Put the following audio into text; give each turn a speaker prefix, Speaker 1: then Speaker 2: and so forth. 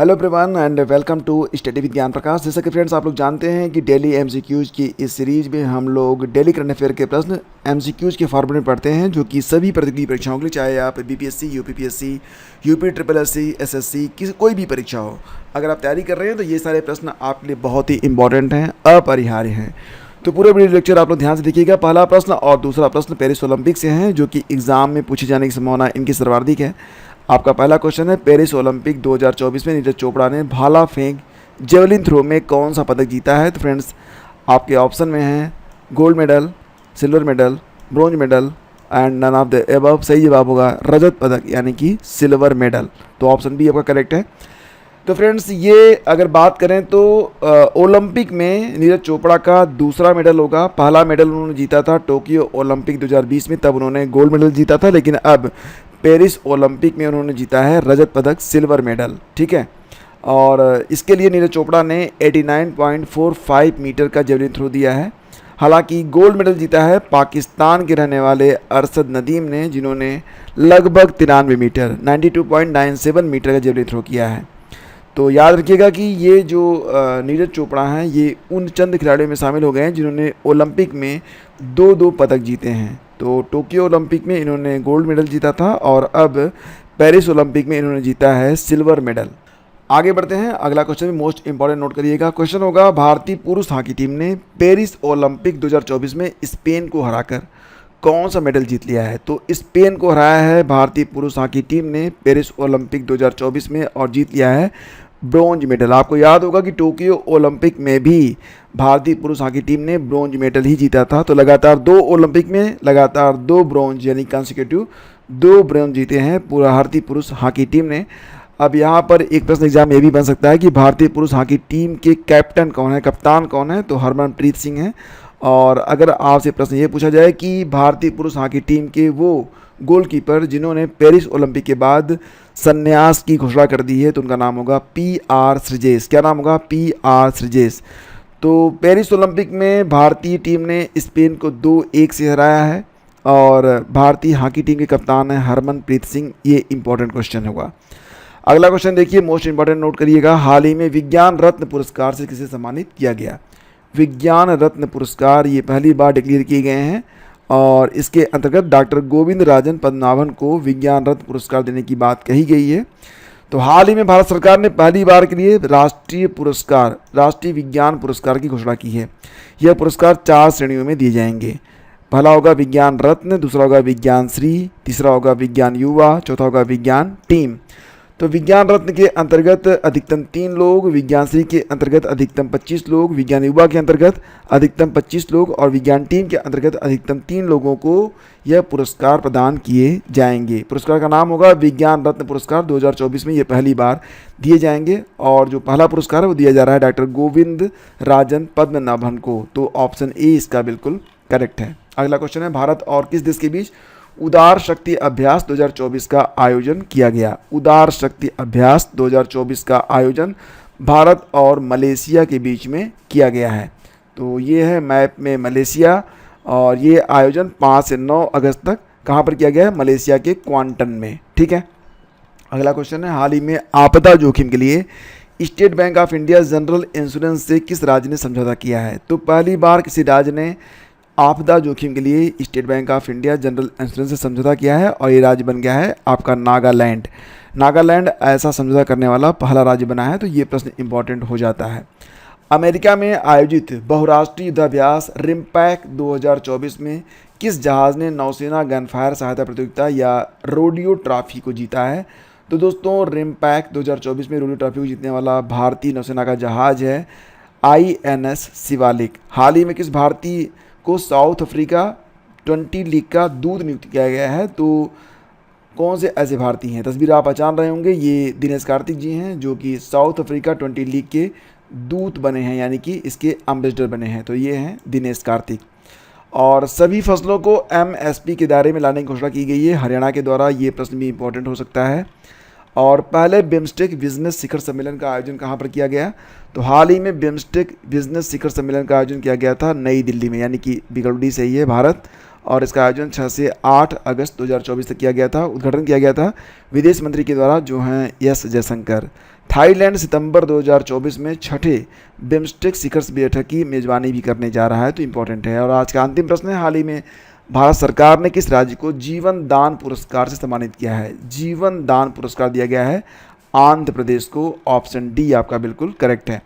Speaker 1: Hello everyone and welcome to study with Gyan Prakash. जैसा कि friends आप लोग जानते हैं कि डेली एमसीक्यूज़ की इस सीरीज में हम लोग डेली करंट अफेयर के प्रश्न एमसीक्यूज़ के फॉर्मेट में पढ़ते हैं, जो कि सभी प्रतियोगी परीक्षाओं के लिए, चाहे आप BPSC, UPPSC, UP triple SC, SSC की कोई भी परीक्षा हो, अगर आप तैयारी कर रहे हैं तो ये सारे प्रश्न आपके लिए बहुत ही इंपॉर्टेंट हैं, अपरिहार्य हैं। तो पूरे वीडियो लेक्चर आप लोग ध्यान से देखिएगा। पहला प्रश्न और दूसरा प्रश्न पेरिस ओलंपिक से हैं, जो कि एग्जाम में पूछे जाने की संभावना इनकी सर्वाधिक है। आपका पहला क्वेश्चन है, पेरिस ओलंपिक 2024 में नीरज चोपड़ा ने भाला फेंक जेवलिन थ्रो में कौन सा पदक जीता है? तो फ्रेंड्स आपके ऑप्शन में हैं gold medal, silver medal, bronze medal and none of the above. सही जवाब होगा रजत पदक यानी कि सिल्वर मेडल। तो ऑप्शन बी आपका करेक्ट है। तो फ्रेंड्स ये अगर बात करें तो ओलंपिक में नीरज चोपड़ा का दूसरा मेडल होगा। पहला मेडल उन्होंने जीता था टोक्यो ओलंपिक 2020 में, तब उन्होंने गोल्ड मेडल जीता था, लेकिन अब पेरिस ओलंपिक में उन्होंने जीता है रजत पदक, सिल्वर मेडल। ठीक है, और इसके लिए नीरज चोपड़ा ने 89.45 मीटर का जेवलिन थ्रो दिया है। हालांकि गोल्ड मेडल जीता है पाकिस्तान के रहने वाले अरशद नदीम ने, जिन्होंने लगभग 93 मीटर 92.97 मीटर का जेवलिन थ्रो किया है। तो याद रखिएगा कि ये जो नीरज चोपड़ा हैं, ये उन चंद खिलाड़ियों में शामिल हो गए हैं जिन्होंने ओलंपिक में दो पदक जीते हैं। तो टोक्यो ओलंपिक में इन्होंने गोल्ड मेडल जीता था और अब पेरिस ओलंपिक में इन्होंने जीता है सिल्वर मेडल। आगे बढ़ते हैं, अगला क्वेश्चन भी मोस्ट इंपॉर्टेंट नोट करिएगा। क्वेश्चन होगा, भारतीय पुरुष हॉकी टीम ने पेरिस ओलंपिक 2024 में स्पेन को हराकर कौन सा मेडल जीत लिया है? तो स्पेन को हराया है भारतीय पुरुष हॉकी टीम ने पेरिस ओलंपिक 2024 में और जीत लिया है ब्रॉन्ज मेडल। आपको याद होगा कि टोक्यो ओलंपिक में भी भारतीय पुरुष हॉकी टीम ने ब्रॉन्ज मेडल ही जीता था। तो लगातार 2 ओलंपिक में लगातार 2 ब्रॉन्ज यानी कंसेक्यूटिव 2 ब्रॉन्ज जीते हैं भारतीय पुरुष हॉकी टीम ने। अब यहाँ पर एक प्रश्न एग्जाम ये भी बन सकता है कि भारतीय पुरुष हॉकी टीम के कैप्टन कौन है, कप्तान कौन है? तो हरमनप्रीत सिंह है। और अगर आपसे प्रश्न ये पूछा जाए कि भारतीय पुरुष हॉकी टीम के वो गोलकीपर जिन्होंने पेरिस ओलंपिक के बाद संन्यास की घोषणा कर दी है, तो उनका नाम होगा पी.आर. श्रीजेश। क्या नाम होगा? पी.आर. श्रीजेश। तो पेरिस ओलंपिक में भारतीय टीम ने स्पेन को 2-1 से हराया है और भारतीय हॉकी टीम के कप्तान है हरमनप्रीत सिंह। ये इंपॉर्टेंट क्वेश्चन होगा। अगला क्वेश्चन देखिए, मोस्ट इंपॉर्टेंट नोट करिएगा। हाल ही में विज्ञान रत्न पुरस्कार से किसे सम्मानित किया गया? विज्ञान रत्न पुरस्कार ये पहली बार डिक्लेयर किए गए हैं और इसके अंतर्गत डॉक्टर गोविंद राजन पद्मनाभन को विज्ञान रत्न पुरस्कार देने की बात कही गई है। तो हाल ही में भारत सरकार ने पहली बार के लिए राष्ट्रीय विज्ञान पुरस्कार की घोषणा की है। यह पुरस्कार 4 श्रेणियों में दिए जाएंगे। पहला होगा विज्ञान रत्न, दूसरा होगा विज्ञान श्री, तीसरा होगा विज्ञान युवा, चौथा होगा विज्ञान टीम। तो विज्ञान रत्न के अंतर्गत अधिकतम 3 लोग, विज्ञान श्री के अंतर्गत अधिकतम 25 लोग, विज्ञान युवा के अंतर्गत अधिकतम 25 लोग और विज्ञान टीम के अंतर्गत अधिकतम 3 लोगों को यह पुरस्कार प्रदान किए जाएंगे। पुरस्कार का नाम होगा विज्ञान रत्न पुरस्कार। 2024 में ये पहली बार दिए जाएंगे और जो पहला पुरस्कार है वो दिया जा रहा है डॉक्टर गोविंद राजन पद्मनाभन को। तो ऑप्शन ए इसका बिल्कुल करेक्ट है। अगला क्वेश्चन है, भारत और किस देश के बीच उदार शक्ति अभ्यास 2024 का आयोजन किया गया? उदार शक्ति अभ्यास 2024 का आयोजन भारत और मलेशिया के बीच में किया गया है। तो ये है मैप में मलेशिया और ये आयोजन 5 से 9 अगस्त तक कहाँ पर किया गया है? मलेशिया के क्वांटन में। ठीक है, अगला क्वेश्चन है, हाल ही में आपदा जोखिम के लिए state bank of India general insurance से किस राज्य ने समझौता किया है? तो पहली बार किसी राज्य ने आपदा जोखिम के लिए state bank of India general insurance से समझौता किया है और ये राज्य बन गया है आपका नागालैंड। नागालैंड ऐसा समझौता करने वाला पहला राज्य बना है। तो ये प्रश्न इंपॉर्टेंट हो जाता है। अमेरिका में आयोजित बहुराष्ट्रीय युद्धाभ्यास रिम्पैक 2024 में किस जहाज़ ने नौसेना गनफायर सहायता प्रतियोगिता या रोडियो ट्रॉफी को जीता है? तो दोस्तों रिम्पैक 2024 में रोडियो ट्रॉफी को जीतने वाला भारतीय नौसेना का जहाज़ है INS शिवालिक। हाल ही में किस भारतीय को साउथ अफ्रीका 20 लीग का दूत नियुक्त किया गया है? तो कौन से ऐसे भारतीय हैं? तस्वीर आप पहचान रहे होंगे, ये दिनेश कार्तिक जी हैं जो कि साउथ अफ्रीका 20 लीग के दूत बने हैं, यानी कि इसके एम्बेसडर बने हैं। तो ये हैं दिनेश कार्तिक। और सभी फसलों को MSP के दायरे में लाने की घोषणा की गई है हरियाणा के द्वारा। ये प्रश्न भी इंपॉर्टेंट हो सकता है। और पहले बिम्स्टेक बिजनेस शिखर सम्मेलन का आयोजन कहाँ पर किया गया? तो हाल ही में बिम्स्टेक बिजनेस शिखर सम्मेलन का आयोजन किया गया था नई दिल्ली में, यानी कि बिगड़ौली से ही है भारत। और इसका आयोजन 6 से 8 अगस्त 2024 तक किया गया था। उद्घाटन किया गया था विदेश मंत्री के द्वारा, जो हैं एस जयशंकर। थाईलैंड सितंबर 2024 में छठे बिम्स्टेक शिखर बैठक की मेजबानी भी करने जा रहा है, तो इंपॉर्टेंट है। और आज का अंतिम प्रश्न है, हाल ही में भारत सरकार ने किस राज्य को जीवन दान पुरस्कार से सम्मानित किया है? जीवन दान पुरस्कार दिया गया है आंध्र प्रदेश को। ऑप्शन डी आपका बिल्कुल करेक्ट है।